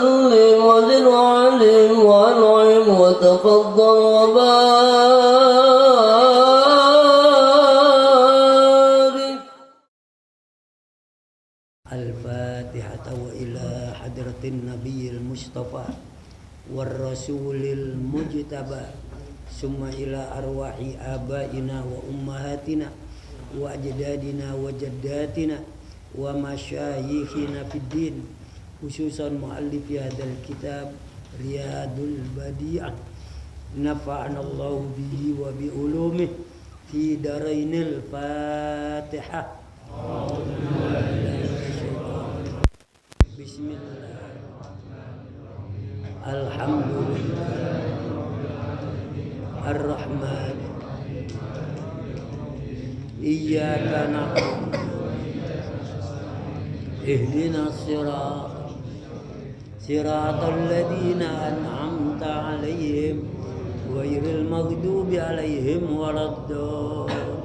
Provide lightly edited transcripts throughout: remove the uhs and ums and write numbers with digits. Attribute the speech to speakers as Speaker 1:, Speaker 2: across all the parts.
Speaker 1: وسلم وزد وعلم وانعم وتفضل وبارك.
Speaker 2: الفاتحة وإلى حضرة النبي المصطفى والرسول المجتبى ثم إلى أرواح آبائنا وأمهاتنا وأجدادنا وجداتنا ومشايخنا في الدين خصوصا مؤلف هذا الكتاب رياض البديع نفعنا الله به وبعلومه في دارين. الفاتحة. بسم الله الحمد لله الرحمن إياك نعبد اهدنا صراط الذين أنعمت عليهم غير المغضوب عليهم ولا الضالين.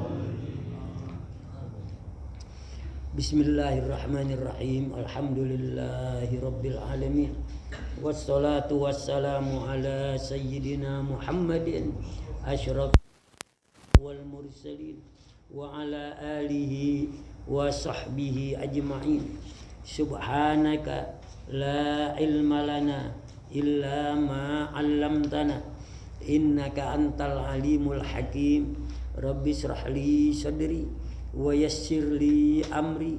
Speaker 2: Bismillahirrahmanirrahim. Alhamdulillahi rabbil alamin. Wassalatu wassalamu ala sayyidina Muhammadin asyraf wal mursalin wa ala alihi wa sahbihi ajma'in. Subhanaka la ilma lana illa ma 'allamtana innaka antal alimul hakim. Rabbi shrah li sadri wa yassir li amri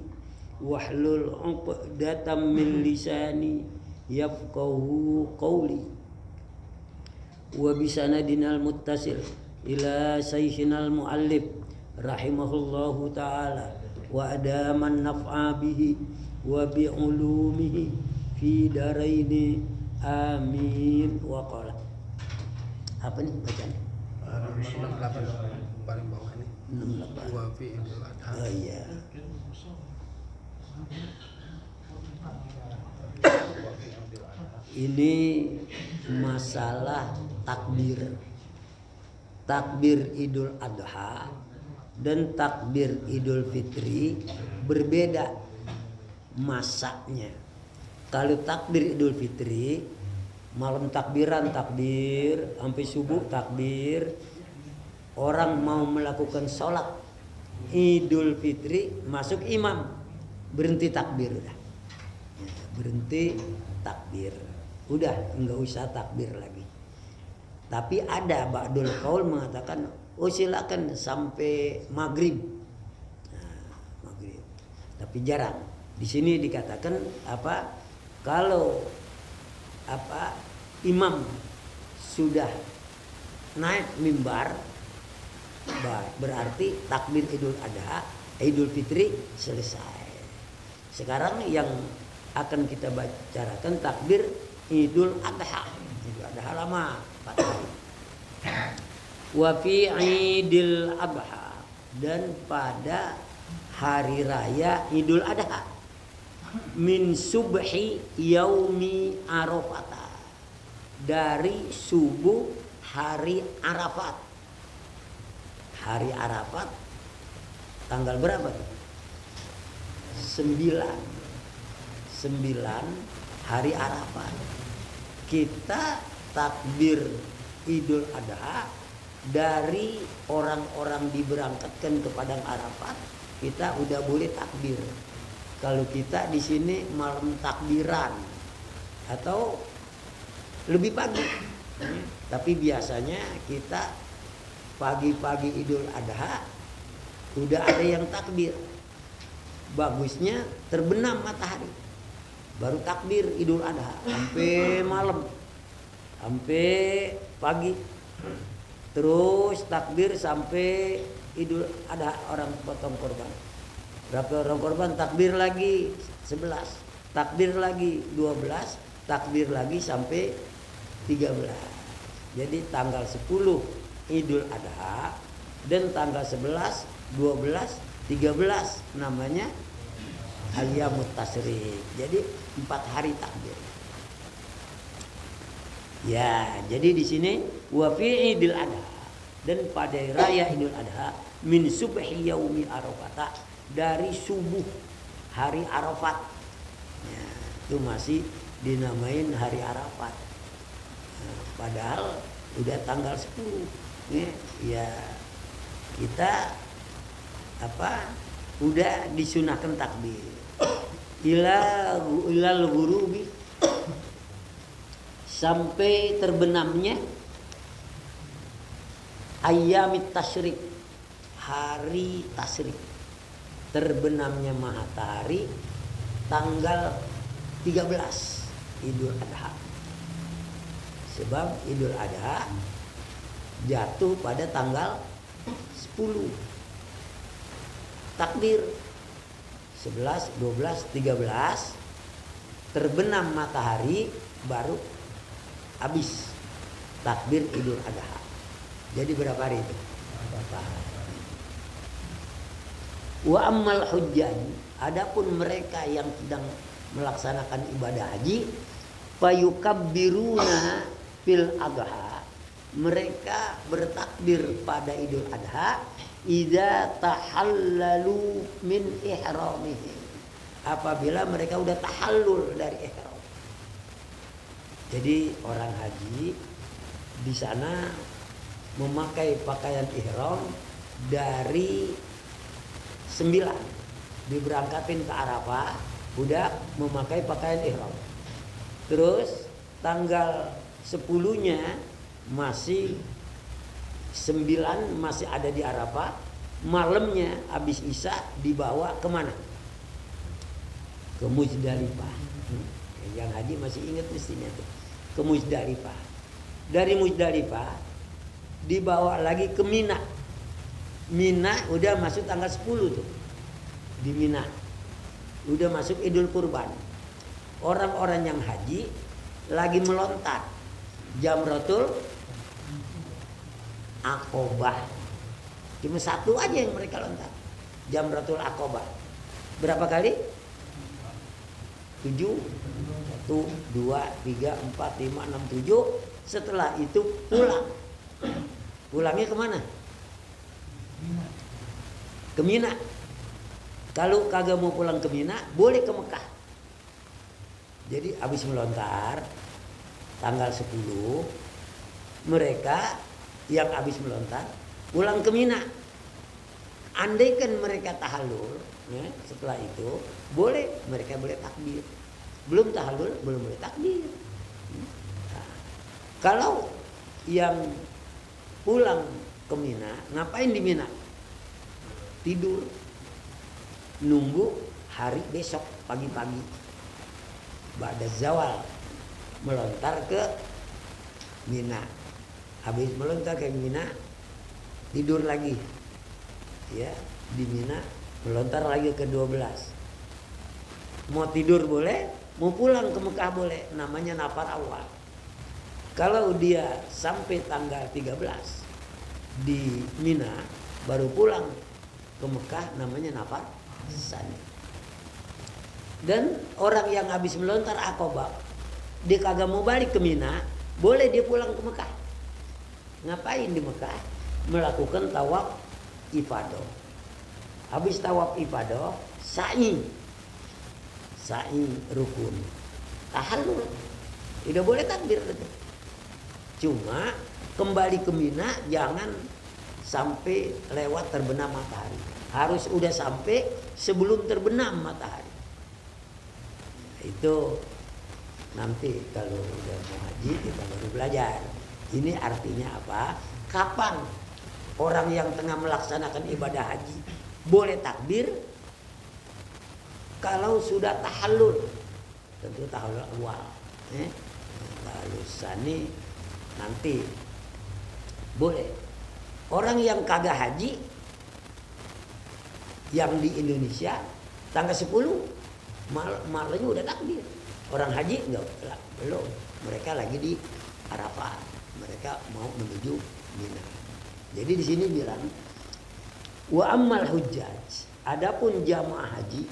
Speaker 2: wahlul 'uqdatam min lisani yafqahu qawli wa bisanadinal muttasil ila sayyidinal muallif rahimahullahu ta'ala wa adaman naf'a bihi wa bi ulumihi fi daraini amin. Wa qala apa nih bacaan?
Speaker 3: 68 paling bawah ini.
Speaker 2: 68.
Speaker 3: Wa fi idul adha.
Speaker 2: Oh iya. Ini masalah takbir. Takbir Idul Adha dan takbir Idul Fitri berbeda masaknya. Kalau takbir Idul Fitri malam takbiran takbir sampai subuh takbir. Orang mau melakukan sholat Idul Fitri masuk imam berhenti takbir udah. Ya, berhenti takbir. Udah enggak usah takbir lagi. Tapi ada ba'dul qaul mengatakan oh silakan sampai maghrib. Nah, maghrib. Tapi jarang. Di sini dikatakan apa? Kalau apa imam sudah naik mimbar berarti takbir Idul Adha, Idul Fitri selesai. Sekarang yang akan kita bicarakan takbir Idul Adha. Idul Adha lama 4 hari. Wa fi Idul Adha dan pada hari raya Idul Adha min subhi yaumi Arafah, dari subuh hari Arafat. Hari Arafat tanggal berapa tuh? 9 hari Arafat. Kita takbir Idul Adha dari orang-orang diberangkatkan ke Padang Arafat, kita udah boleh takbir. Kalau kita di sini malam takbiran atau lebih pagi. Tapi biasanya kita pagi-pagi Idul Adha udah ada yang takbir. Bagusnya terbenam matahari baru takbir Idul Adha sampai malam, sampai pagi, terus takbir sampai Idul Adha orang potong korban. Berapa orang korban? Takbir lagi 11, takbir lagi 12, takbir lagi sampai 13. Jadi tanggal 10 Idul Adha dan tanggal 11, 12, 13 namanya Ayyamut Tasyrik. Jadi 4 hari takbir. Ya, jadi di sini wa fi Idul Adha dan pada raya Idul Adha min subhi yaumi Arafah, dari subuh hari Arafat. Ya, itu masih dinamain hari Arafat. Nah, padahal udah tanggal 10 ya kita udah disunahkan takbir ilal ghurubi sampai terbenamnya ayyamit tasyrik, hari tasyrik, terbenamnya matahari tanggal 13 Idul Adha. Sebab Idul Adha jatuh pada tanggal 10. Takbir 11, 12, 13 terbenam matahari baru habis takbir Idul Adha. Jadi berapa hari itu? Berapa hari? Wa ammal hujjaj, adapun mereka yang sedang melaksanakan ibadah haji, fayukabbiruna fil adha, mereka bertakbir pada Idul Adha idza tahallalu min ihramihim, apabila mereka udah tahallul dari ihram. Jadi orang haji di sana memakai pakaian ihram dari 9, diberangkatin ke Arafah udah memakai pakaian ihram. Terus tanggal 10-nya masih 9 masih ada di Arafah. Malamnya habis Isya dibawa kemana? Ke Muzdalifah. Yang haji masih ingat mestinya tuh. Ke Muzdalifah. Dari Muzdalifah dibawa lagi ke Mina. Mina udah masuk tanggal 10 tuh. Di Mina udah masuk Idul Kurban. Orang-orang yang haji lagi melontar Jamratul Aqobah. Cuma satu aja yang mereka lontar, Jamratul Aqobah. Berapa kali? 7, 1, 2, 3, 4, 5, 6, 7. Setelah itu pulang. Pulangnya kemana? Ke Mina. Kalau kagak mau pulang ke Mina, boleh ke Mekah. Jadi habis melontar tanggal 10, mereka yang habis melontar pulang ke Mina. Andaikan mereka tahallul, setelah itu mereka boleh takbir. Belum tahallul, belum boleh takbir. Nah, kalau yang pulang ke Mina, ngapain di Mina? Tidur, nunggu hari besok pagi-pagi ba'da zawal melontar ke Mina. Habis melontar ke Mina tidur lagi ya di Mina, melontar lagi ke 12. Mau tidur boleh, mau pulang ke Mekah boleh, namanya nafar awal. Kalau dia sampai tanggal 13 di Mina baru pulang ke Mekah, namanya nafar sani. Dan orang yang habis melontar Aqobah, dia kagak mau balik ke Mina, boleh dia pulang ke Mekah. Ngapain di Mekah? Melakukan tawaf ifadah. Habis tawaf ifadah, sa'i rukun, tahallul, tidak boleh takbir. Cuma kembali ke Mina jangan sampai lewat terbenam matahari. Harus udah sampai sebelum terbenam matahari. Itu nanti kalau udah mau haji kita baru belajar. Ini artinya apa? Kapan orang yang tengah melaksanakan ibadah haji boleh takbir? Kalau sudah tahallul, tentu tahallul awal. Tahallul sani nanti boleh. Orang yang kagak haji yang di Indonesia tanggal 10 malamnya udah takbir. Orang haji enggak, belum. Mereka lagi di Arafah. Mereka mau menuju Mina. Jadi di sini bilang wa ammal hujjaj, adapun jamaah haji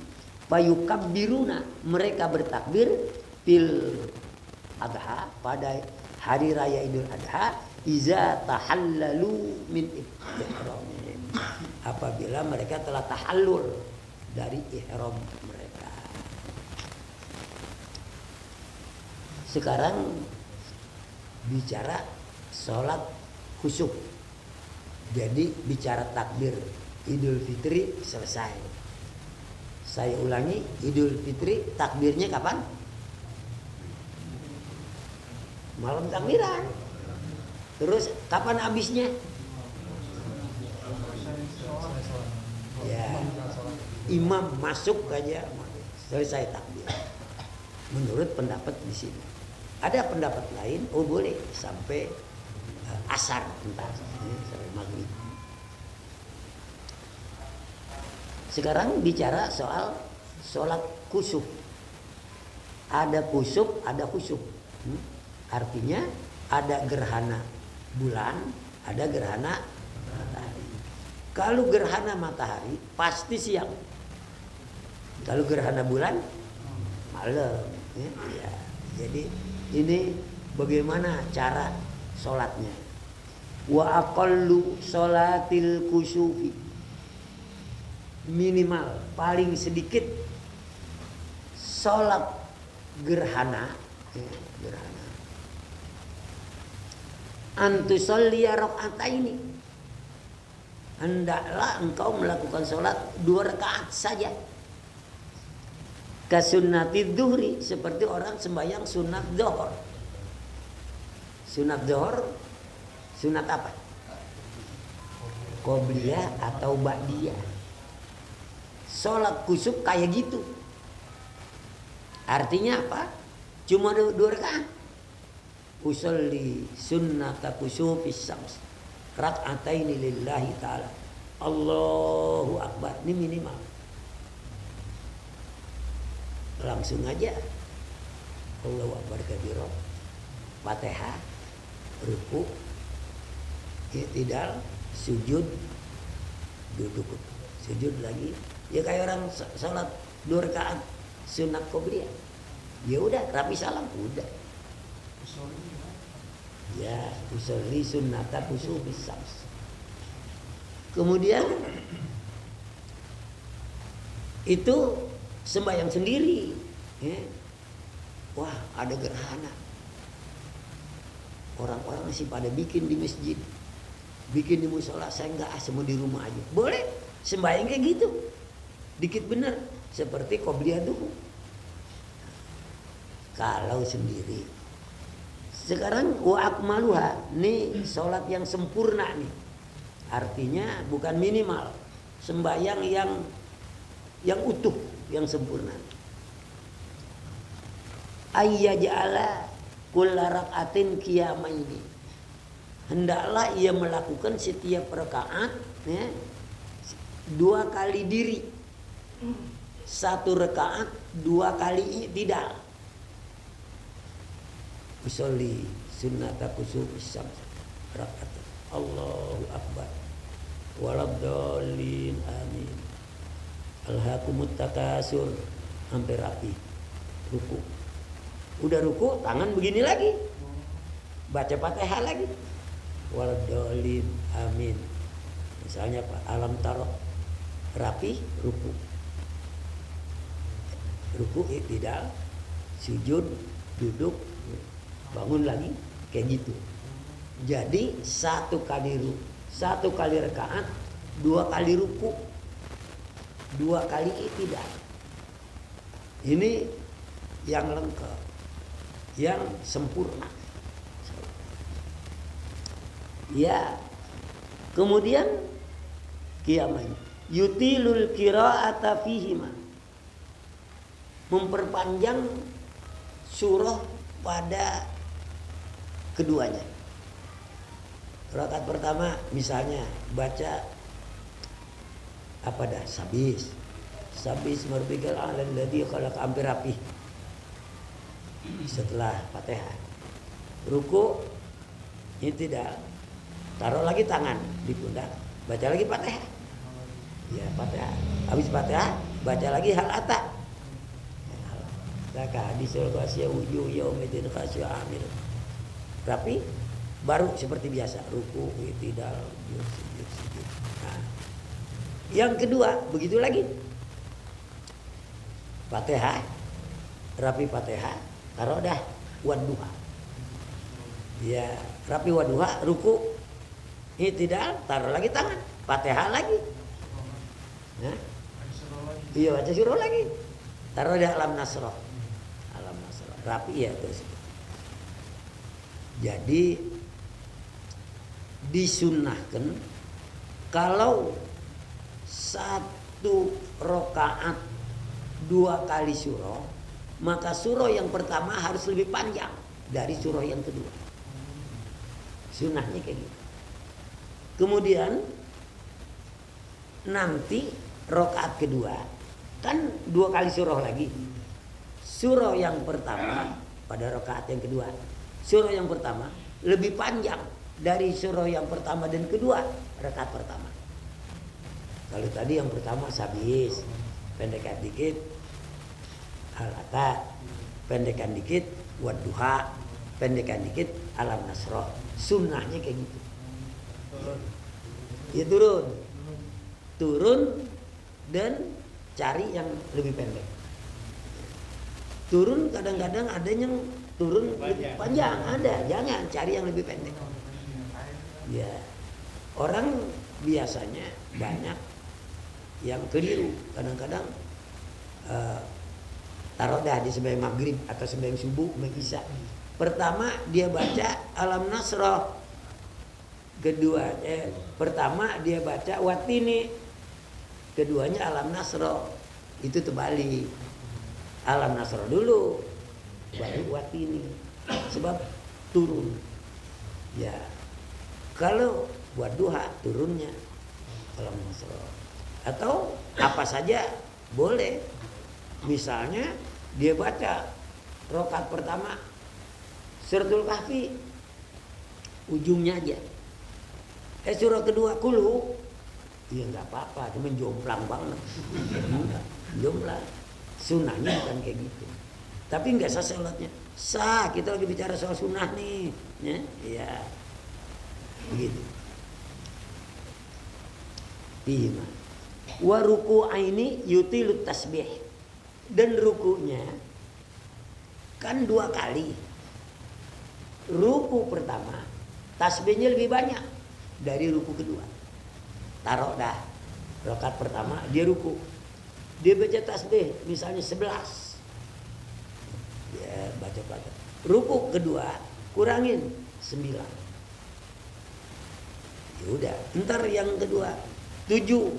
Speaker 2: fayukabbiruna, mereka bertakbir fil adha, pada hari raya Idul Adha, iza tahallalu min ihramihim, apabila mereka telah tahallul dari ihram mereka. Sekarang bicara sholat khusyuk. Jadi bicara takbir Idul Fitri selesai. Saya ulangi, Idul Fitri takbirnya kapan? Malam takbiran. Terus kapan habisnya? Ya, imam masuk aja selesai takbir. Menurut pendapat di sini. Ada pendapat lain, boleh sampai asar entar, sampai maghrib. Sekarang bicara soal sholat kusuf. Ada kusuf, ada khusyuk. Artinya ada gerhana bulan, ada gerhana matahari. Kalau gerhana matahari pasti siang. Kalau gerhana bulan malam. Ya. Jadi ini bagaimana cara sholatnya. Wa aqallu sholatil kusufi, minimal paling sedikit sholat gerhana, gerhana antusolliya rakaataini, hendaklah engkau melakukan sholat 2 rakaat saja. Kasunnati dhuhri, seperti orang sembahyang sunat dhuhur. Sunat dhuhur, sunat apa? Qobliyah atau ba'diyah. Sholat kusuk kayak gitu. Artinya apa? Cuma 2 rakaat. Usolli sunnata kusufis syams rak'ataini lillahi ta'ala. Allahu Akbar. Ini minimal. Langsung aja Allahu Akbar kabira, Fatihah, ruku, i'tidal, sujud, duduk, sujud lagi. Ya kayak orang salat 2 rakaat sunat qobliyah. Ya udah, rapi salam udah. Ya, usolli sunnata kusufis syams. Kemudian itu sembahyang sendiri. Wah, ada gerhana. Orang-orang masih pada bikin di masjid, bikin di musola. Saya enggak, semua di rumah aja. Boleh sembahyang kayak gitu, dikit bener, seperti qobliyah dulu. Kalau sendiri. Sekarang wa akmaluha, nih sholat yang sempurna nih. Artinya bukan minimal, sembahyang yang utuh, yang sempurna. Ayyaj'ala kulla rak'atin qiyamaini, hendaklah ia melakukan setiap rakaat 2 kali diri. 1 rakaat 2 kali i'tidal. Usolli sunnata kusufis syams rakaat. Allahu Akbar. Waladhdallin amin. Alhaakumut takasur, hampir rapi. Ruku. Udah ruku, tangan begini lagi. Baca Fatihah lagi. Waladhdallin amin. Misalnya Pak, alam taroh, rapi, ruku. Ruku i'tidal, sujud, duduk, bangun lagi, kayak gitu. Jadi 1 kali rakaat 2 kali ruku, 2 kali i'tidal. Ini yang lengkap, yang sempurna. Ya. Kemudian qiyamah yutilul qira'ata fihima, memperpanjang surah pada keduanya. Rakaat pertama misalnya baca apa dah? Sabis marbikal a'la alladzi khalaq, hampir rapi. Setelah Fatihah, ruku, i'tidal, taruh lagi tangan di pundak, baca lagi Fatihah. Ya, Fatihah. Habis Fatihah, baca lagi hal ata. Laka hadisul qasiyah wujuh yaumiddin khasiyah amir. Rapi, baru seperti biasa, ruku, i'tidal, sujud. Nah, yang kedua begitu lagi. Fatihah, rapi Fatihah, taruh dah wadduha. Ya, rapi wadduha, ruku, i'tidal, taruh lagi tangan, Fatihah lagi. Nah, iya baca surah lagi, taruh di alam nasroh, rapi ya terus. Jadi disunnahkan kalau satu rokaat 2 kali surah, maka surah yang pertama harus lebih panjang dari surah yang kedua. Sunnahnya kayak gitu. Kemudian nanti rokaat kedua kan 2 kali surah lagi. Surah yang pertama pada rokaat yang kedua, surah yang pertama lebih panjang dari surah yang pertama dan kedua rakaat pertama. Kalau tadi yang pertama sabis, pendekkan dikit, al-ata, pendekkan dikit, wadduha, pendekkan dikit, alam nasroh. Sunnahnya kayak gitu. Ya turun dan cari yang lebih pendek. Turun kadang-kadang ada yang turun lebih panjang, ada, jangan cari yang lebih pendek. Ya, orang biasanya banyak yang keliru. Kadang-kadang taruh dah di sembahyang maghrib atau sembahyang subuh, isya. Pertama dia baca alam nasroh, pertama dia baca watini, keduanya alam nasroh. Itu terbalik, alam nasroh dulu baru watini, sebab turun. Ya, kalau buat duha turunnya alam nasroh atau apa saja boleh. Misalnya dia baca rokaat pertama suratul kahfi ujungnya aja, surah kedua kulu, ya nggak apa-apa, cuma jomplang banget. Jomplang. Sunnahnya bukan kayak gitu. Tapi nggak sah sholatnya. Sah, kita lagi bicara soal sunnah nih, ya, iya, begitu. Bima. Wa ruku'aini yutilut tasbih. Dan rukunya kan 2 kali. Ruku pertama tasbihnya lebih banyak dari ruku kedua. Taruh dah rakaat pertama dia ruku, dia baca tasbih misalnya 11, dia baca. Ruku kedua kurangin 9. Ya udah, ntar yang kedua 7,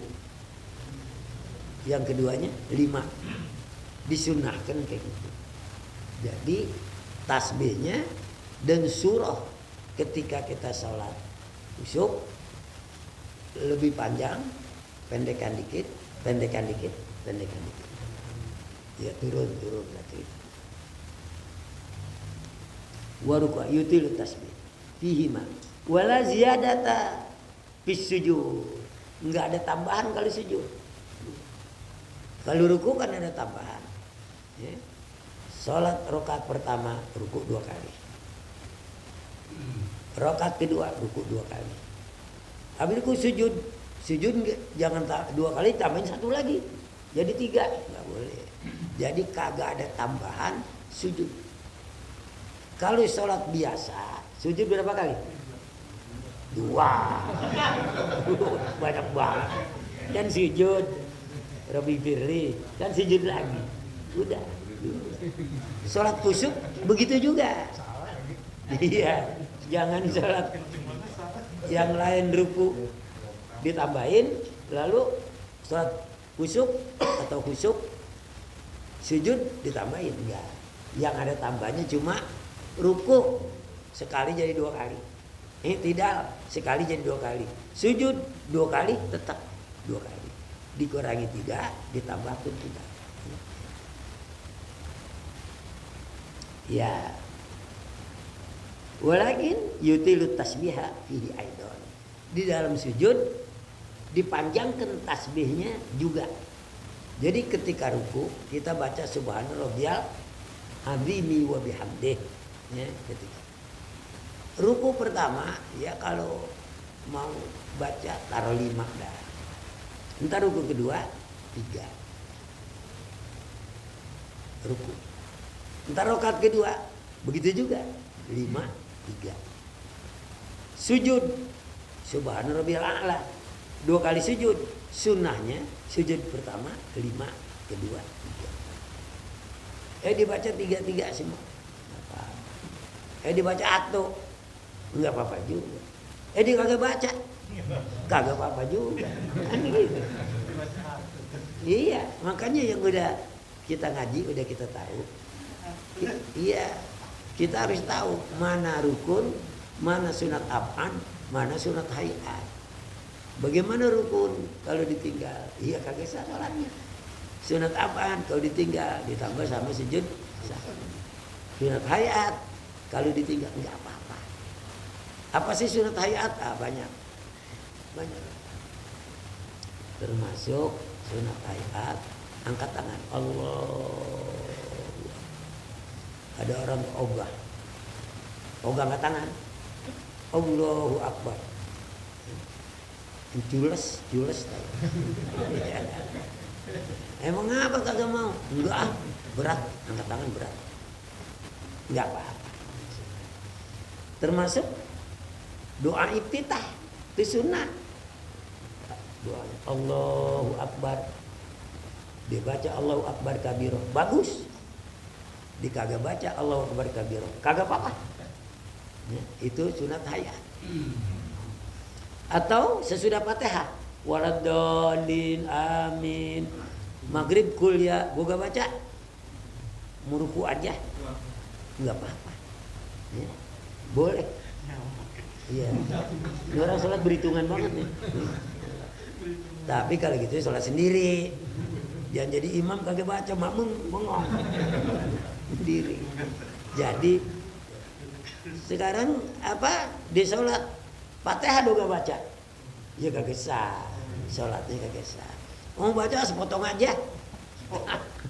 Speaker 2: yang keduanya 5. Disunahkan kayak gitu. Jadi tasbihnya dan surah ketika kita sholat khusyuk lebih panjang, pendekkan dikit. Ya turun lagi. Waruka yutilu tasbih fihima wala ziyadata bis sujud. Enggak ada tambahan kalau sujud. Kalau ruku kan ada tambahan. Ya. Salat rakaat pertama ruku 2 kali. Rakaat kedua ruku 2 kali. Habis itu sujud jangan 2 kali tambahin 1 lagi. Jadi 3, enggak boleh. Jadi kagak ada tambahan sujud. Kalau salat biasa, sujud berapa kali? 2. Banyak banget. Dan sujud Rabbi Firli, dan sujud lagi. Udah. Salat khusyuk begitu juga. Iya, jangan salat yang lain ruku ditambahin, lalu salat khusyuk atau khusyuk sujud ditambahin, enggak. Yang ada tambahnya cuma ruku sekali jadi 2 kali. Tidak, sekali jadi 2 kali. Sujud 2 kali tetap 2 kali. Dikurangi 3, ditambah pun 3. Ya. Walakin yutilut tasbiha fihi aidon. Di dalam sujud dipanjangkan tasbihnya juga. Jadi ketika ruku kita baca subhanarabbiyal azimi wa bihamdih. Ya, ketika ruku pertama ya kalau mau baca taruh 5 dah. Entar ruku kedua 3. Ruku. Entar rakaat kedua Begitu juga 5, 3. Sujud subhana rabbiyal a'la 2 kali sujud. Sunnahnya sujud pertama, 5, kedua, 3. Dibaca 3 semua. Dibaca atau enggak apa-apa juga. Dia kagak baca. Kagak apa-apa juga. Kan gitu. Iya, makanya yang udah kita ngaji, udah kita tahu. Iya, kita harus tahu mana rukun, mana sunat apaan, mana sunat hayat. Bagaimana rukun kalau ditinggal? Iya kagak sah sholatnya. Sunat apaan kalau ditinggal? Ditambah sama sujud sahwi. Sunat hayat kalau ditinggal enggak apa-apa. Apa sih sunat hayat? Banyak. Termasuk sunat hayat, angkat tangan. Allah. Ada orang ogah angkat tangan. Allahu Akbar. Jules Emang apa kagak mau? Enggak, berat, angkat tangan berat. Enggak apa-apa. Termasuk doa iftitah, itu sunnah. Doa Allahu Akbar. Dibaca Allahu Akbar kabiro, bagus. Dikagak baca Allahu Akbar kabiro, kagak apa-apa. Ya, itu sunat hayat. Atau sesudah Fatihah, waladdallin amin. Maghrib kuliah, gua gak baca. Muruku aja. Enggak apa-apa. Ya, boleh. Iya. Ini orang sholat berhitungan banget nih. Tapi kalau gitu sholat sendiri. Jangan jadi imam kagak baca, makmum bengong sendiri. Jadi sekarang di sholat Fatihah juga baca, ya kagak sah, sholatnya kagak sah. Mau baca sepotong aja,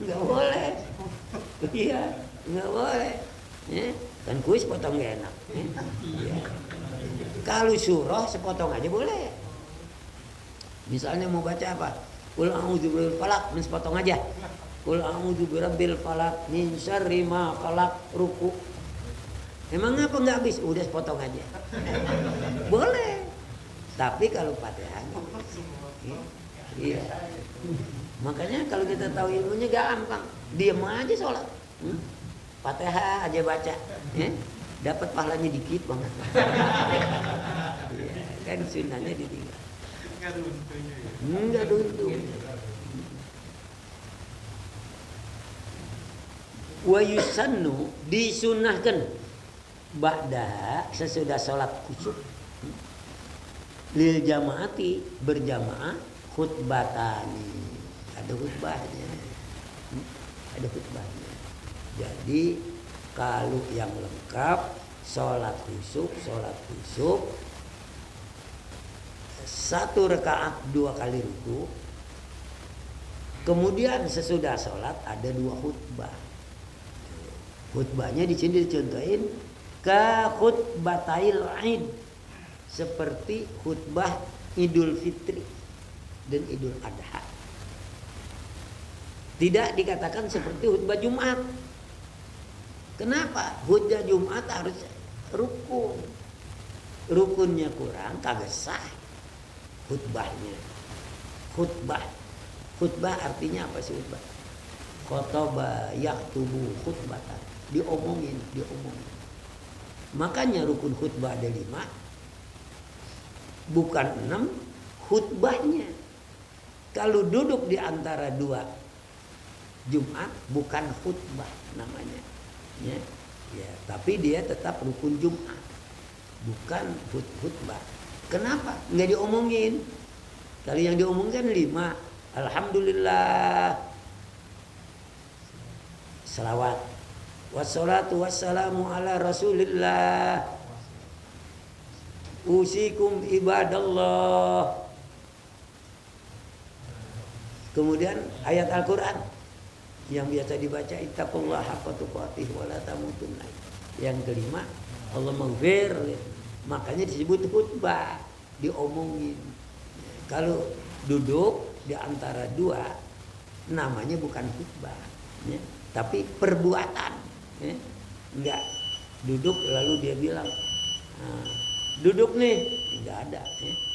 Speaker 2: nggak boleh. Iya, nggak boleh. Ya, kan kuis potong gak enak. Ya. Kalau surah sepotong aja boleh. Misalnya mau baca apa? Qul a'udzu birabbil falaq, sepotong aja. Qul a'udzu birabbil falaq min syarri ma khalaq, ruku. Emang apa nggak habis? Udah sepotong aja. Boleh. Tapi kalau Fatihah iya. Makanya kalau kita tahu ilmunya gampang. Diam aja sholat. Fatihah aja baca. Dapat pahalanya dikit banget. Iya, kan sunnahnya ditinggal. Enggak untung. Wa yusannu, disunahkan ba'da, sesudah sholat khusyuk, lil jamaati, berjamaah, khutbatani, ada khutbahnya. Jadi kalau yang lengkap sholat khusyuk 1 rakaat 2 kali ruku, kemudian sesudah sholat ada 2 khutbah. Khutbahnya di sini dicontohin ka khutbatail Aid, seperti khutbah Idul Fitri dan Idul Adha. Tidak dikatakan seperti khutbah Jumat. Kenapa? Khutbah Jumat harus rukun. Rukunnya kurang, kagak sah khutbahnya. Khutbah artinya apa sih khutbah? Khotbah yaktubu khutbatan. Diomongin. Makanya rukun khutbah ada 5, bukan 6 khutbahnya. Kalau duduk di antara 2 Jumat bukan khutbah namanya. Ya, tapi dia tetap rukun Jumat, bukan khutbah. Kenapa? Nggak diomongin. Kalau yang diomongkan 5, alhamdulillah, salawat, wassalatu wassalamu ala rasulillah, usikum ibadallah. Kemudian ayat Al-Quran yang biasa dibaca, ittaqullaha haqqa tuqatih wa la tamutunna. Yang kelima, Allah maghfir. Makanya disebut khutbah, diomongin. Kalau duduk di antara 2 namanya bukan khutbah, ya, tapi perbuatan, ya. Enggak duduk lalu dia bilang, nah, duduk nih, nggak ada,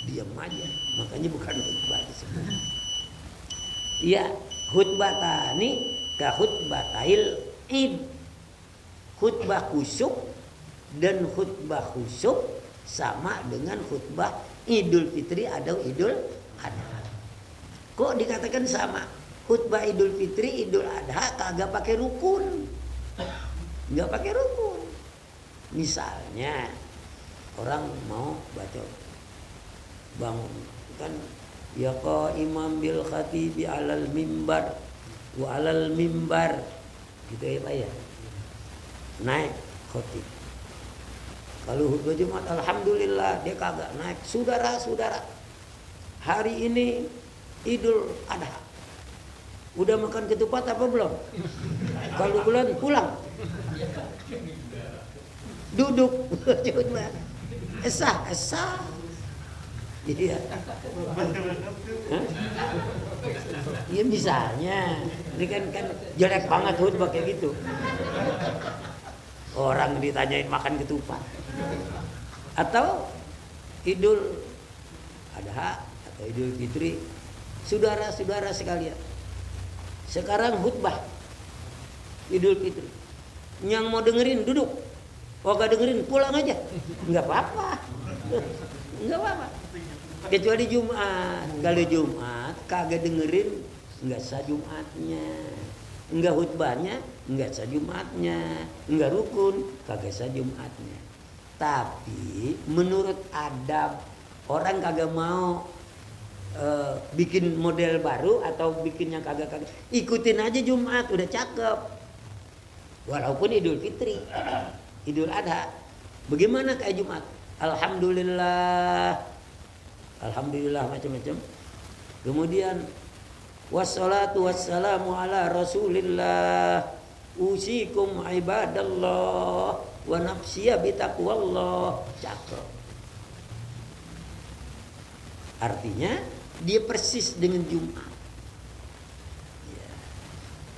Speaker 2: diam aja. Makanya bukan khutbah disebut. Iya, khutbatani ka khutbatail id. Khutbah khusyuk dan khutbah khusyuk sama dengan khutbah Idul Fitri atau Idul Adha. Kok dikatakan sama? Khutbah Idul Fitri, Idul Adha kagak pakai rukun. Nggak pakai rukun. Misalnya orang mau baca bangun kan ya imam bil khatibi alal mimbar wa alal mimbar gitu ya Pak ya. Naik khatib. Kalau khutbah Jumat alhamdulillah dia kagak naik. Saudara-saudara, hari ini Idul Adha. Udah makan ketupat apa belum? Kalau belum pulang. Duduk. Esah. Iya. Iya misalnya, ini kan jelek banget khutbah kayak gitu. Orang ditanyain makan ketupat. Atau Idul Adha atau Idul Fitri, saudara-saudara sekalian. Sekarang khutbah Idul Fitri. Yang mau dengerin duduk. Oh gak dengerin pulang aja. Enggak apa-apa. Enggak apa-apa. Kecuali Jumat. Kalau Jumat kagak dengerin enggak sah Jumatnya. Enggak khutbahnya, enggak sah Jumatnya. Enggak rukun, kagak sah Jumatnya. Tapi menurut adab orang kagak mau bikin model baru atau bikin yang kagak ikutin aja Jumat udah cakep. Walaupun Idul Fitri, Idul Adha, bagaimana kayak Jumat? Alhamdulillah macam-macam. Kemudian wassalatu wassalamu ala Rasulillah, usikum ibadallah wa nafsiya bitaqwallah. Cakep. Artinya dia persis dengan Jumat. Ya.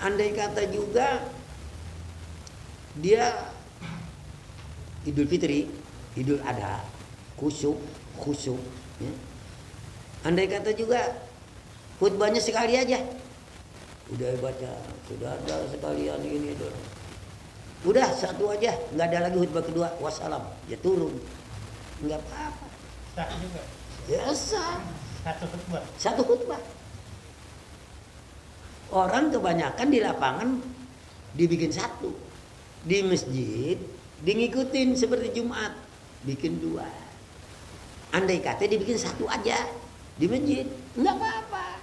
Speaker 2: Andai kata juga dia Idul Fitri, Idul Adha, khusyuk, ya. Andai kata juga khutbahnya sekali aja, udah baca, sudah ada sekalian ini itu, udah satu aja, nggak ada lagi khutbah kedua, wassalam, ya turun, nggak apa-apa.
Speaker 3: Sah juga.
Speaker 2: Ya sah.
Speaker 3: Satu khutbah.
Speaker 2: Orang kebanyakan di lapangan dibikin satu, di masjid ngikutin seperti Jumat, bikin dua. Andai kata dibikin satu aja di masjid, nggak apa-apa.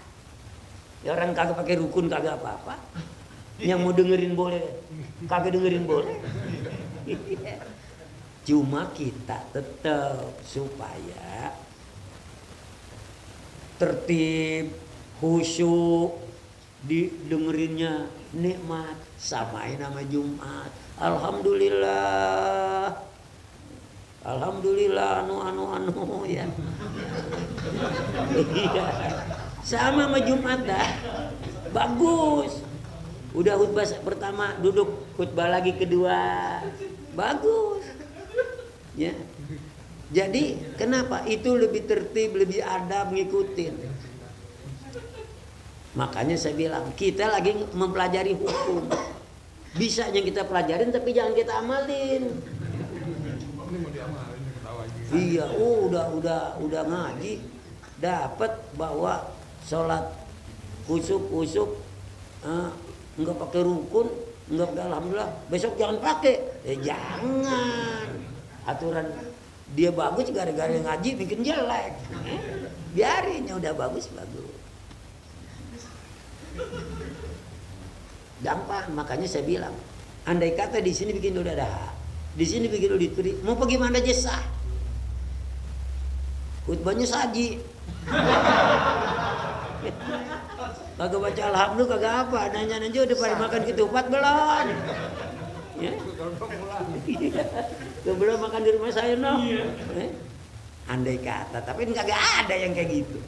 Speaker 2: Ya orang kagak pakai rukun kagak apa-apa. Yang mau dengerin boleh, kagak dengerin boleh. Cuma kita tetap supaya tertib, khusyuk, didengerinnya nikmat, samain nama Jumat. Alhamdulillah anu ya. Iya. Sama sama Jumat dah. Bagus. Udah khutbah pertama duduk, khutbah lagi kedua. Bagus. Ya. Jadi kenapa? Itu lebih tertib, lebih adab ngikutin. Makanya saya bilang kita lagi mempelajari hukum. Bisa yang kita pelajarin tapi jangan kita amalin. Iya, udah ngaji, dapat bahwa sholat khusyuk, nggak pakai rukun, nggak pakai alhamdulillah. Besok jangan pakai, jangan. Aturan dia bagus gara-gara ngaji bikin jelek. Biarin ya udah bagus. Gampang, makanya saya bilang, andai kata di sini bikin Idul Adha, di sini bikin Idul Fitri, mau pergi mana aja sah. Khutbahnya saji. Kagak baca alhamdulillah kagak apa, nanya udah pada makan ketupat belum? Ya. Belum makan di rumah saya no. Andai kata, tapi kagak ada yang kayak gitu.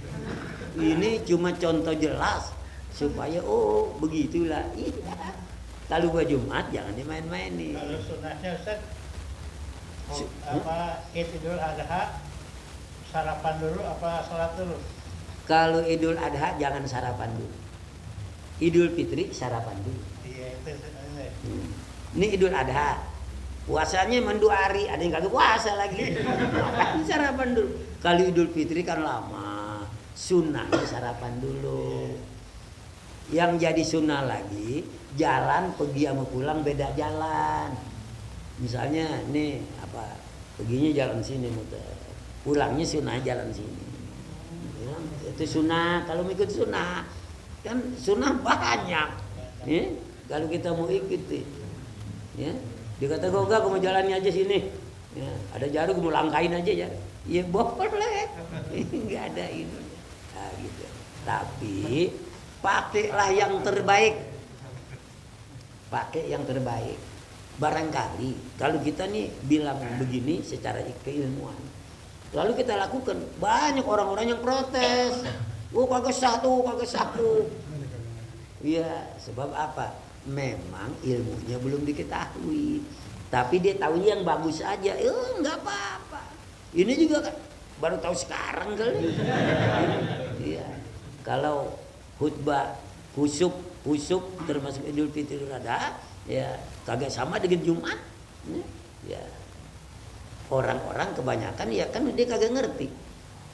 Speaker 2: Ini cuma contoh jelas supaya begitulah. Iya. Kalau buat Jumat jangan dimain-mainin.
Speaker 3: Kalau sunahnya Ustaz Idul Adha sarapan dulu apa sholat dulu?
Speaker 2: Kalau Idul Adha jangan sarapan dulu. Idul Fitri sarapan dulu.
Speaker 3: Iya itu.
Speaker 2: Ini Idul Adha. Puasanya emang 2 hari, ada yang kagak puasa lagi. Makanya sarapan dulu. Kalau Idul Fitri kan lama. Sunnahnya sarapan dulu. Yang jadi sunnah lagi, jalan pergi sama pulang beda jalan. Misalnya nih apa? Perginya jalan sini muter. Pulangnya sunnah jalan sini. Ya, itu sunnah. Kalau mau ikut sunnah, kan sunnah banyak. Ya, kalau kita mau ikuti, ya, dia kata gue enggak, gue mau jalannya aja sini. Ya, ada jarum, gue mau langkain aja ya. Ya boleh, nggak ada ini. Nah, gitu. Tapi pakailah yang terbaik. Pakai yang terbaik. Barangkali kalau kita nih bilang begini secara keilmuan, lalu kita lakukan, banyak orang-orang yang protes. Kagak sah tuh, kagak sah tuh. Iya, sebab apa? Memang ilmunya belum diketahui. Tapi dia tahu yang bagus aja. Enggak apa-apa. Ini juga kan baru tahu sekarang kali. Iya. Kalau khutbah kusuk termasuk Idul Fitri Adha, ya kagak sama dengan Jumat. Ya. Orang-orang kebanyakan ya kan dia kagak ngerti.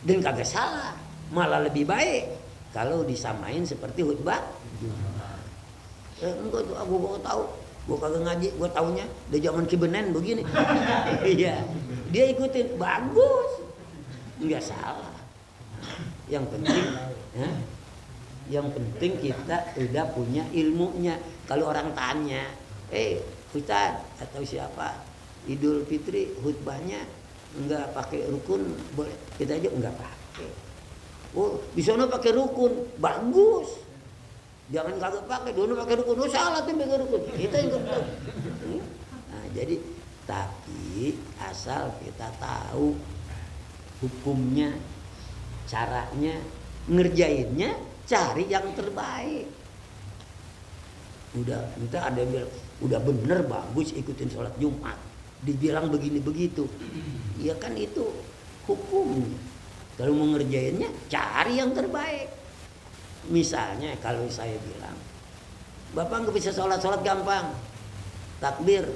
Speaker 2: Dan kagak salah. Malah lebih baik kalau disamain seperti khutbah Jumat. Enggak tuh, aku gak tahu. Gue kagak ngaji, gue taunya dari zaman Kibenen begini. Iya, dia ikutin, bagus, nggak salah. Yang penting, ya, yang penting kita udah punya ilmunya. Kalau orang tanya, Ustaz atau siapa, Idul Fitri khutbahnya nggak pakai rukun, boleh? Kita aja nggak pakai. Oh, di sana pakai rukun, bagus. Jangan kagak pakai, dulu pakai rukun, salah tuh pakai rukun. Kita yang tahu. Nah, jadi tapi asal kita tahu hukumnya, caranya, ngerjainnya, cari yang terbaik. Udah, kita ada yang bilang, udah bener bagus ikutin sholat Jumat. Dibilang begini begitu, ya kan itu hukumnya. Kalau mau ngerjainnya, cari yang terbaik. Misalnya kalau saya bilang, Bapak nggak bisa sholat gampang, takbir,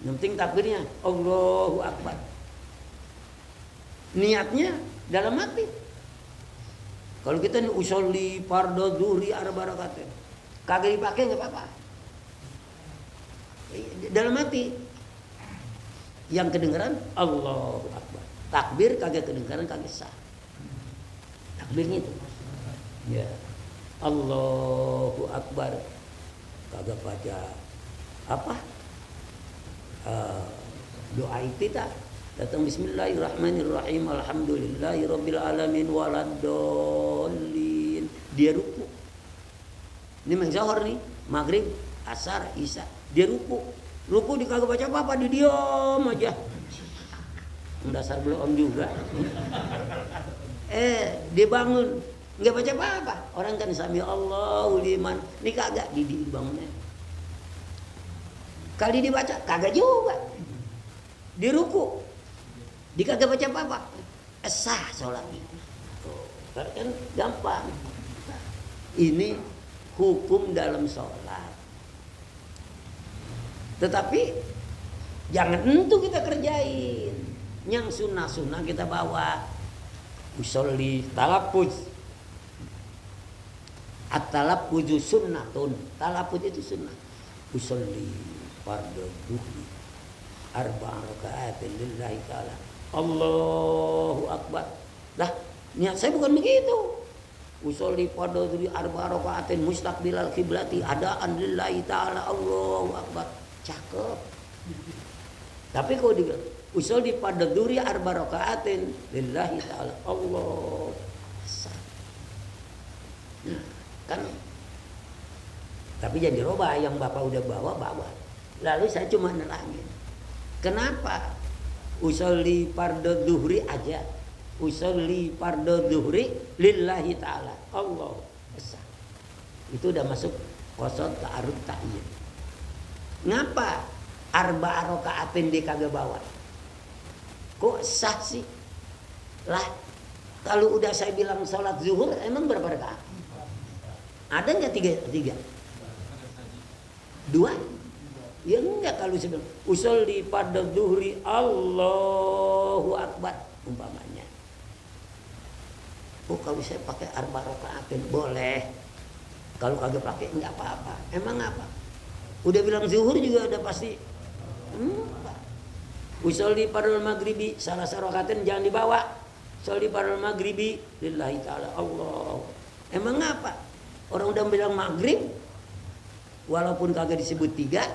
Speaker 2: yang penting takbirnya Allahu Akbar, niatnya dalam hati. Kalau kita nih usolli fardhu zuhri arba rakaatain, kagak dipakai nggak apa-apa, dalam hati. Yang kedengaran Allahu Akbar, takbir kagak kedengaran, kagak sah takbirnya itu. Ya, Allahu Akbar, kagak baca apa doa itu tak datang Bismillahirrahmanirrahim, Alhamdulillahirabbil alamin waladdallin. Dia ruku. Ini zuhur nih, maghrib, asar, isya, dia ruku di kagak baca apa-apa, dia diam aja. Dasar belum juga. Dia bangun, nggak baca apa-apa. Orang kan sami Allahu liman, ini kagak dibangunnya. Kali dibaca kagak juga. Di ruku, dia kagak baca apa-apa. Sah sholatnya. Kan gampang. Ini hukum dalam sholat. Tetapi jangan entu kita kerjain. Yang sunnah-sunnah kita bawa. Usolli talapuz. At-talappuzu sunnatun. Talapuz itu sunnah. Usolli fardhu dhuhri arba'a raka'atin lillahi ta'ala. Allahu Akbar. Dah, niat saya bukan begitu. Usolli fardhu dhuhri arba'a raka'atin mustaqbilal qiblati adaan lillahi ta'ala. Allahu Akbar. Cakep. Tapi kalau dibilang usolli fardhu dhuhri arba'a raka'atin lillahi ta'ala. Allah. Nah, kan tapi jadi roba yang Bapak udah bawa. Lalu saya cuma nerangin. Kenapa usolli fardhu dhuhri aja? Usolli fardhu dhuhri lillahi ta'ala. Allah. Itu udah masuk qasad ta'arud ta'yin. Ngapa arba'a raka'atin dia kagak bawa? Kok sah sih? Lah, kalau udah saya bilang sholat zuhur, emang berapa rakaat? Ada nggak tiga? Dua? Ya enggak, kalau saya bilang usolli pada zuhri Allahu Akbar umpamanya. Oh, kalau saya pakai arba rakaatin boleh. Kalau kagak pakai enggak apa-apa. Emang apa? Udah bilang zuhur juga udah pasti. Usolli pada maghribi salah rakaatin jangan dibawa. Usolli pada maghribi lillahi taala Allah. Emang apa? Orang udah bilang maghrib walaupun kagak disebut tiga,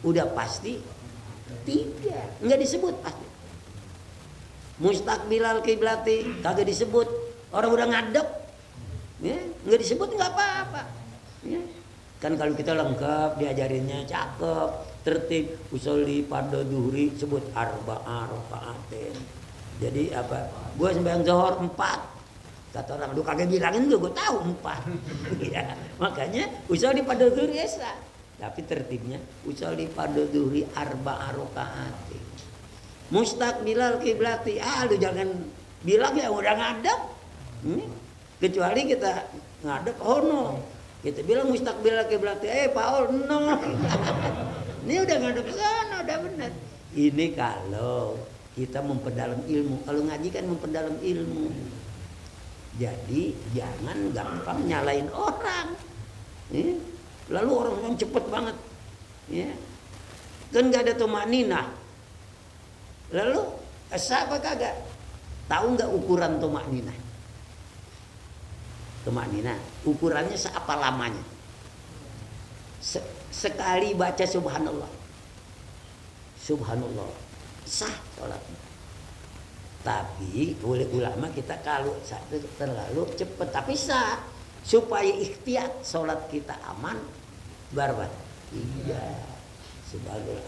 Speaker 2: udah pasti tiga, nggak disebut pasti. Mustaqbilal kiblati kagak disebut, orang udah ngadep, ya, nggak disebut nggak apa-apa. Ya. Kan kalau kita lengkap diajarinnya cakep, tertib, usolli pada duhri sebut arba'a rakaatin. Jadi apa? Gue sembahyang zuhur 4. Kata orang, lu kagak bilangin gue tahu 4. Ya, makanya usolli pada duhri esa. Tapi tertibnya usolli pada duhri arba'a rakaatin. Mustaqbilal kiblati. Lu jangan bilang ya udah ngadep. Kecuali kita ngadep no. Kita bilang mustaqbilal kiblati. Paul no. Ini udah ngadep sana, udah benar. Ini kalau kita memperdalam ilmu. Kalau ngaji kan memperdalam ilmu. Jadi jangan gampang nyalain orang. Lalu orang cepet banget. Ya. Kan gak ada tumakninah. Lalu sah apa kagak? Tahu nggak ukuran tumakninah? Tumakninah ukurannya seapa lamanya? Sekali baca subhanallah. Subhanallah. Sah sholatnya. Tapi oleh ulama kita kalau terlalu cepat, tapi sah supaya ikhtiyat sholat kita aman berapa? 3. Subhanallah.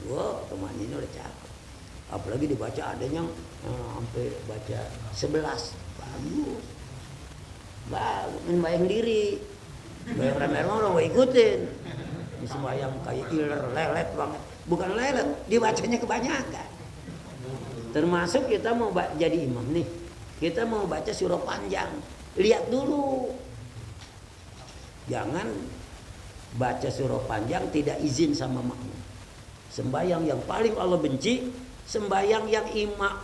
Speaker 2: Wow, teman ini udah cakep. Apalagi dibaca ada yang sampai baca 11. Bagus. Membayang diri. Bayang ramai-ramai orang mau ikutin. Ini sembahyang kayak iler, lelet banget. Bukan lelet, dibacanya kebanyakan. Termasuk kita mau jadi imam nih. Kita mau baca surah panjang. Lihat dulu. Jangan baca surah panjang tidak izin sama makmum. Sembayang yang paling Allah benci, sembayang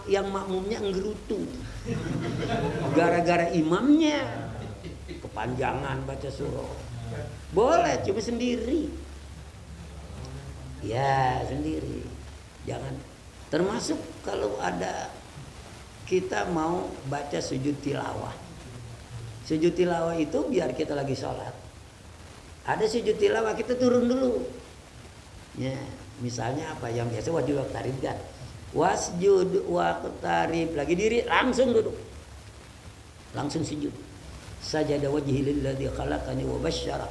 Speaker 2: yang makmumnya nggerutu. Gara-gara imamnya kepanjangan baca surah. Boleh cuma sendiri. Ya, sendiri. Jangan. Termasuk kalau ada kita mau baca sujud tilawah. Sujud tilawah itu biar kita lagi sholat. Ada sujud tilawah kita turun dulu. Ya, misalnya apa yang biasa wajib waqtarib kan. Wasjud waqtarib, lagi diri langsung duduk. Langsung sujud. Sajada wajhi lilladzi khalaqani wa basyara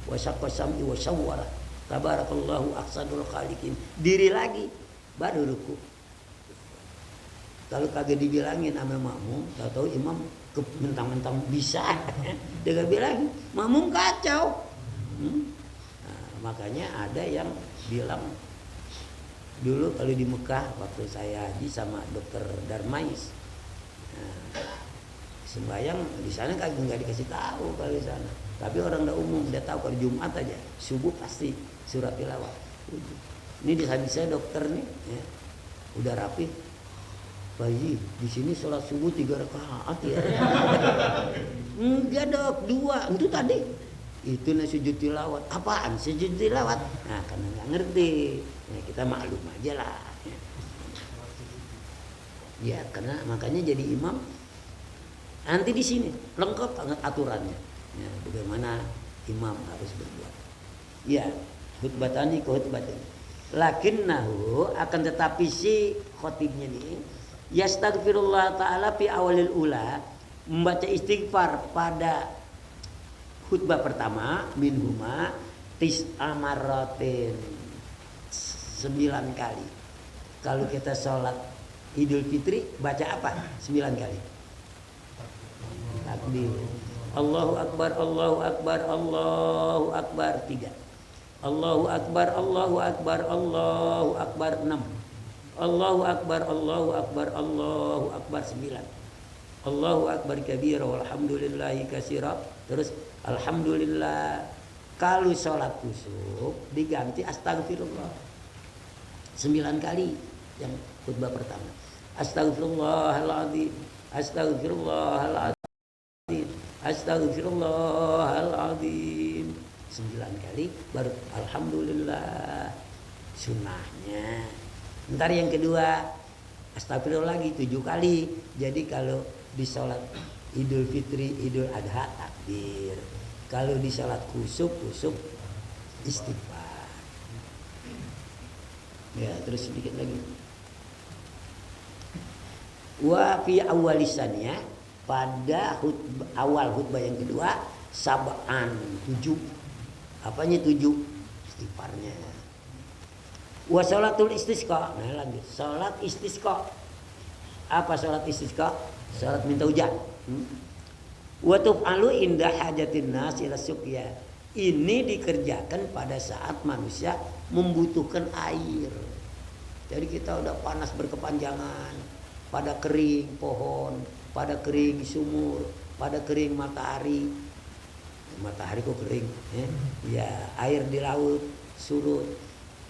Speaker 2: wa syaqqa sam'i wa sawwara. Tabarakallahu ahsanul khaliqin. Diri lagi baru ruku. Kalau kagak dibilangin sama makmum, tahu imam mentang-mentang bisa. Dia bilang makmum kacau. Nah, makanya ada yang bilang dulu kalau di Mekah waktu saya haji sama dokter Darmais, sembahyang di sana kagak nggak dikasih tahu kalau di sana. Tapi orang udah umum dia tahu kalau Jumat aja subuh pasti surat tilawah. Ini di saya dokter nih, ya, udah rapi. Pak Haji, di sini sholat subuh 3 rakaat ya. Enggak dok, 2 itu tadi. Itu nih sujud tilawat. Apaan sujud tilawat? Nah, karena nggak ngerti. Ya, kita maklum aja lah. Ya, karena makanya jadi imam. Nanti di sini lengkap banget aturannya. Ya, bagaimana imam harus berbuat. Ya, khutbatani ke khutbatani. Lakinnahu akan tetapi si khotibnya nih yastaghfirullah ta'ala fi awalil ula, membaca istighfar pada khutbah pertama minhuma tis'amaratin 9 kali. Kalau kita sholat Idul Fitri baca apa? 9 kali. Takbir. Allahu Akbar, Allahu Akbar, Allahu Akbar 3. Allahu Akbar, Allahu Akbar, Allahu Akbar 6. Allahu akbar, Allahu akbar, Allahu akbar 9. Allahu akbar kabira walhamdulillahi katsira. Terus alhamdulillah. Kalau sholat kusuk diganti astagfirullah 9 kali yang khutbah pertama. Astagfirullahaladzim, astagfirullahaladzim, astagfirullahaladzim 9 kali baru alhamdulillah. Sunnahnya. Ntar yang kedua astagfirullah lagi 7 kali. Jadi kalau di sholat Idul Fitri, Idul Adha takbir. Kalau di sholat kusuk istighfar. Ya, terus sedikit lagi. Wa fi awalisannya pada awal khutbah yang kedua sab'an 7. Apanya 7? Istighfarnya. Wa sholatul istisqa. Nah, lanjut. Salat istisqa. Apa salat istisqa? Salat minta hujan. Wa tuf'alu inda hajatin nas ila suqya. Ini dikerjakan pada saat manusia membutuhkan air. Jadi kita udah panas berkepanjangan, pada kering pohon, pada kering sumur, pada kering matahari. Matahari kok kering, ya air di laut surut.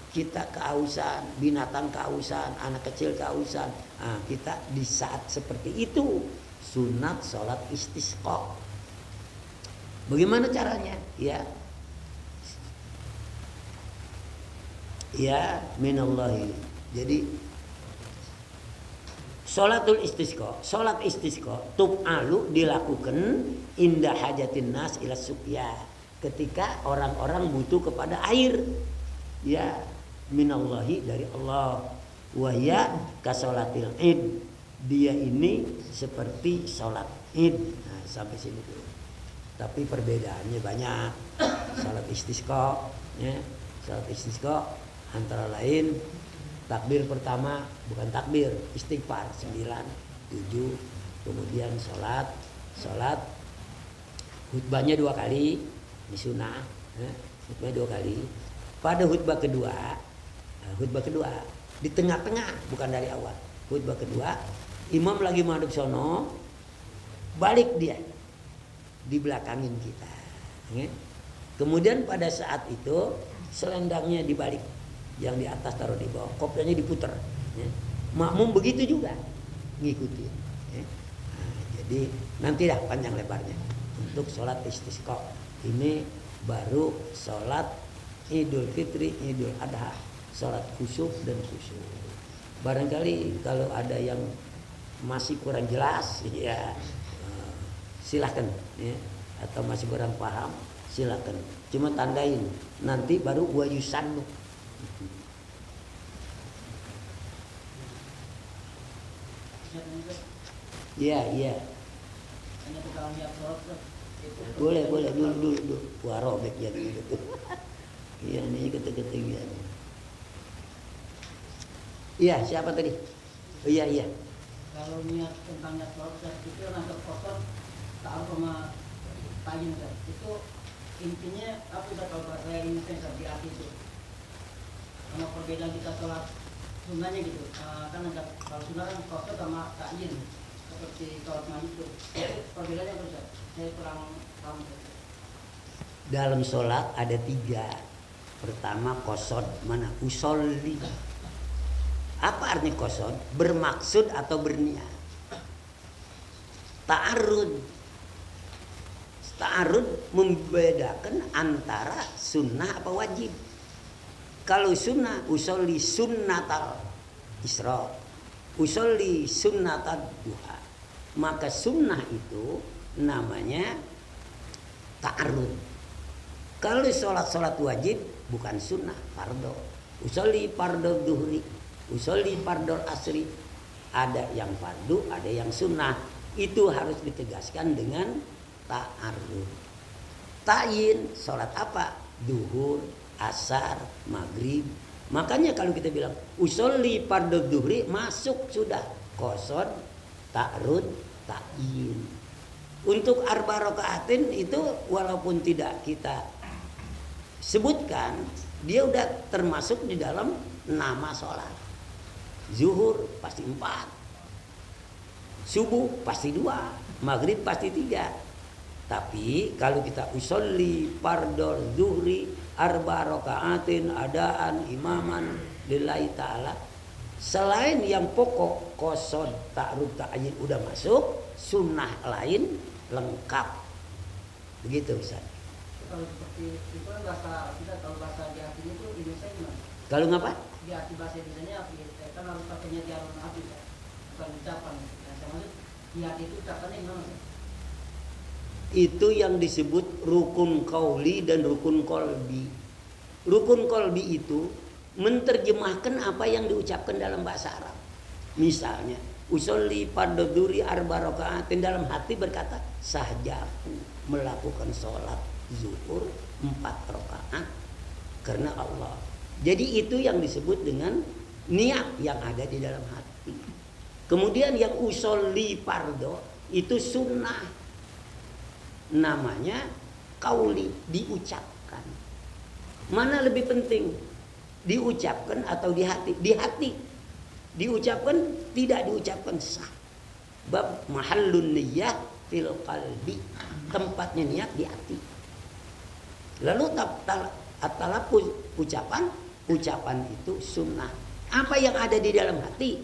Speaker 2: Kita kehausan, binatang kehausan, anak kecil kehausan. Nah, kita di saat seperti itu sunat sholat istisqa. Bagaimana caranya? Ya minallahi. Jadi sholatul istisqa, sholat istisqa tuf'alu dilakukan inda hajatin nas ila suqya. Ketika orang-orang butuh kepada air. Ya minallahi dari Allah. Wahya kasolatil id. Dia ini seperti sholat id. Nah, sampai sini dulu. Tapi perbedaannya banyak. Sholat istisqa, ya. Sholat istisqa antara lain takbir pertama bukan takbir, istighfar 9, 7. Kemudian sholat khutbahnya 2 kali, ini sunnah, ya. Khutbah 2 kali. Pada khutbah kedua di tengah-tengah, bukan dari awal. Khutbah kedua, imam lagi madhep sono, balik dia di belakangin kita. Ya. Kemudian pada saat itu selendangnya dibalik, yang di atas taruh di bawah, kopiahnya diputer. Ya. Makmum begitu juga ngikutin. Ya. Nah, jadi nanti dah panjang lebarnya untuk sholat istisqa. Ini baru sholat Idul Fitri, Idul Adha, sholat kusuk dan khusyuk. Barangkali kalau ada yang masih kurang jelas, ya silahkan, ya. Atau masih kurang paham, silahkan. Cuma tandain, nanti baru wa yusannu. Iya. Boleh dulu. Wah, robek ya gitu. Iya, ini ketinggian. Iya, siapa tadi? Oh, iya.
Speaker 4: Kalau niat tentang niat sholat itu nangkep kotor taruh sama tayin itu intinya apa udah kalau bahasa Indonesia di hati itu sama perbedaan kita sholat sunnahnya gitu kan ada kalau sunnah kan kotor sama tayin seperti sholat maghrib itu perbedaannya apa Ustaz? Saya kurang paham.
Speaker 2: Dalam sholat ada 3. Pertama qasad, mana usolli. Apa artinya qasad? Bermaksud atau berniat. Ta'arrud membedakan antara sunnah apa wajib. Kalau sunnah usolli sunnatal isra, usolli sunnatal duha. Maka sunnah itu namanya ta'arrud. Kalau sholat wajib bukan sunnah, fardo. Usolli fardo duhri, usolli fardo asri. Ada yang fardu, ada yang sunnah. Itu harus ditegaskan dengan ta'arrud. Ta'yin, sholat apa? Duhur, asar, maghrib. Makanya kalau kita bilang usolli fardo duhri, masuk sudah. Qasad, ta'arrud, ta'yin. Untuk arba rakaatin itu walaupun tidak kita sebutkan, dia udah termasuk di dalam nama sholat. zuhur pasti 4, subuh pasti 2, maghrib pasti 3. Tapi kalau kita usolli fardhu zuhri arba rakaatin adaan imaman lillahi ta'ala, selain yang pokok qasad ta'arud ta'yin udah masuk, sunnah lain lengkap. Begitu Ustaz.
Speaker 4: Kalau seperti itu kan bahasa kita, kalau bahasa di hati itu Indonesia gimana?
Speaker 2: Kalau ngapa?
Speaker 4: Di hati bahasa Indonesia kan harus pakainya di alun hati kan, bukan ucapan. Nah, saya maksud di hati itu ucapannya gimana sih?
Speaker 2: Itu yang disebut rukun qauli dan rukun qalbi. Rukun qalbi itu menerjemahkan apa yang diucapkan dalam bahasa Arab. Misalnya, usolli fardhu dzuri arba rakaatin, dalam hati berkata sahjaku melakukan sholat zuhur 4 rakaat karena Allah. Jadi itu yang disebut dengan niat yang ada di dalam hati. Kemudian yang usolli fardhu itu sunnah, namanya kauli, diucapkan. Mana lebih penting, diucapkan atau di hati? Di hati. Diucapkan, tidak diucapkan sah. Bab mahallun niyyah fil qalbi, tempatnya niat di hati. Lalu at-talaffuz, ucapan itu sunnah. Apa yang ada di dalam hati,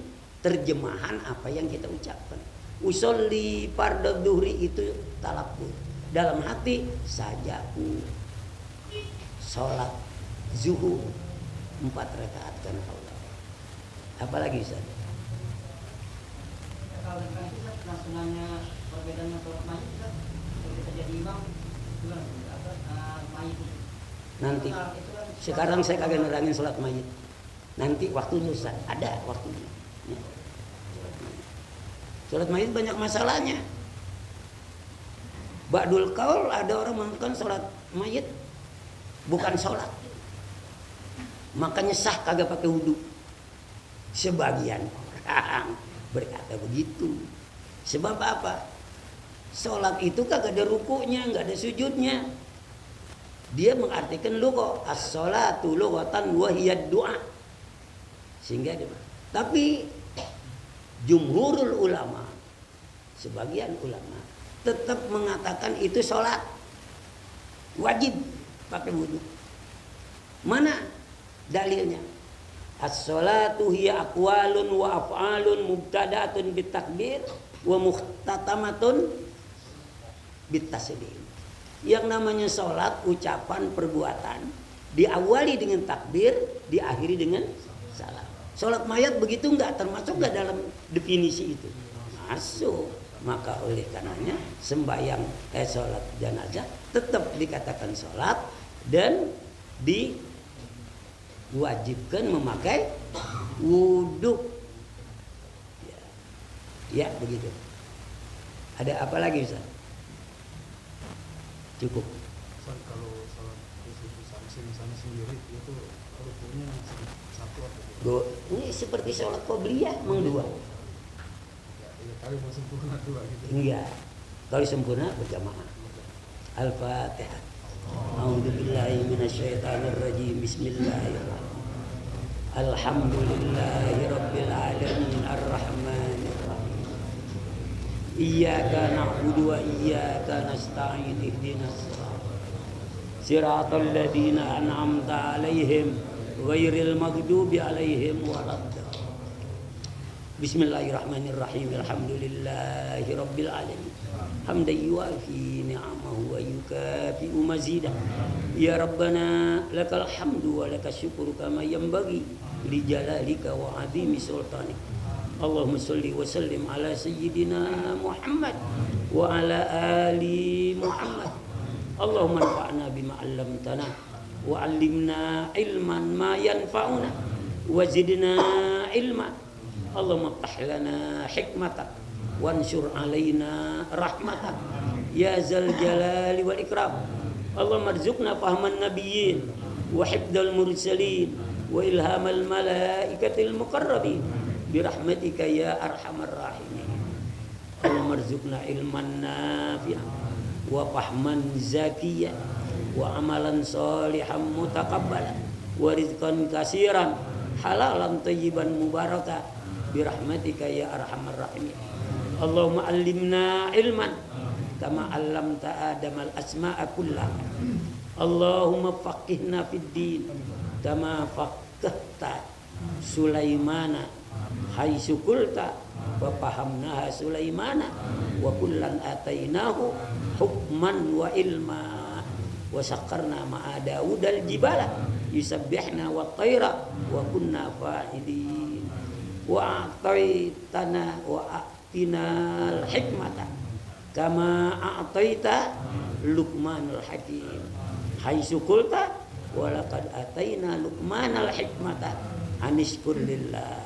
Speaker 2: terjemahan apa yang kita ucapkan. Usolli fardhu dhuhri itu talaffuz. Dalam hati sajaku sholat zuhur 4 rakaat karena Allah. Apalagi Ustaz?
Speaker 4: Kalau kan itu langsungnya perbedaannya sholat mayit kan, kalau kita jadi imam gimana? Mayit itu.
Speaker 2: Nanti.
Speaker 4: Itu kan
Speaker 2: Sekarang saya kagak nerangin sholat mayit. Nanti waktunya Ustaz, ada waktunya. Ya. Sholat mayit banyak masalahnya. Ba'dul qaul ada orang melakukan sholat mayit bukan sholat, makanya sah kagak pakai wudu. Sebagian orang berkata begitu. Sebab apa? Sholat itu kagak ada rukunya, nggak ada sujudnya. Dia mengartikan lughah, as-sholatu lughatan wa hiya du'a. Sehingga dia, tapi jumhurul ulama, sebagian ulama tetap mengatakan itu sholat wajib pakai wudu. Mana dalilnya? As-sholatu hiya aqwalun wa af'alun mubtada'atun bitakbir wa muhtatamatun bitaslim. Yang namanya sholat ucapan perbuatan, diawali dengan takbir, diakhiri dengan salam. Sholat mayat begitu enggak termasuk enggak dalam definisi itu? Masuk. Maka oleh karenanya sembahyang sholat jenazah tetap dikatakan sholat dan diwajibkan memakai wudhu. Ya begitu. Ada apa lagi Ustaz? Cukup.
Speaker 5: Ustaz, kalau sholat khusus misalnya sendiri itu rukunya satu atau 2?
Speaker 2: Ini seperti sholat qobliyah memang 2.
Speaker 5: Kali mau sempurna 2 gitu.
Speaker 2: Iya. Kalau sempurna berjamaah. Al-Fatihah. A'udzubillahi minasyaitonir rajim. Bismillahirrahmanirrahim. Alhamdulillahirabbil alamin arrahmanir rahim. Iyyaka na'budu wa iyyaka nasta'in ihdinas siratal ladzina an'amta 'alaihim ghairil maghdubi 'alaihim waladdallin. Bismillahirrahmanirrahim. Alhamdulillahi rabbil alamin. Hamdan yuwafi ni'amahu wa yukafi'u mazidah. Ya Rabbana lakal hamdu wa lakas syukru kama yanbaghi li jalalika wa 'azimi sultanik. Allahumma shalli wa sallim ala sayyidina Muhammad wa ala ali Muhammad. Allahumma anfa'na bima 'allamtana wa 'allimna ilman ma yanfa'una wa zidna ilma. Allahumma ftah lana hikmatak wansur alaina rahmatak ya zal jalali wal ikram. Allahumma arzuqna fahman nabiyyin wa hifdzal mursalin wa ilhamal malaikatil muqarrabin birahmatika ya arhamar rahimin. Allahumma arzuqna ilman nafi'an wa fahman zakiyyan wa amalan salihan mutaqabbalan wa rizqan katsiran halalan thayyiban mubaraka birahmatika ya arhamar rahimin. Allahumma allimna ilman kama 'allamta Adam al-asma'a kullaha. Allahumma faqihna fid din kama faqahta Sulaimana haitsu qulta wa fahamnaha Sulaimana wa kullan atainahu hukman wa ilma wa sakkarna ma'a Daudal jibala yusabbihna wa tayra wa kunna fa'ilin wa a'taitana wa a'tinal hikmata kama a'taita Luqmanul Hakim haitsu qulta wa laqad ataina Luqmanal hikmata anishkur lillah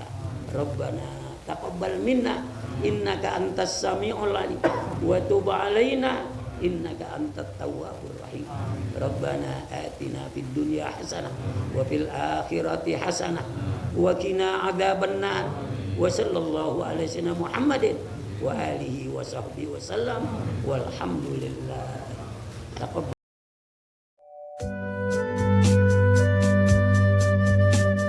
Speaker 2: rabbana taqabbal minna innaka antas samiul alim wa tub alaina innaka antat tawwabur rahim. Rabbana atina fid dunya hasanah wa fil akhirati hasanah wa qina adzabannar. Wa sallallahu ala sayyidina Muhammadin wa alihi wa sahbihi wa sallam walhamdulillah. Taqabbal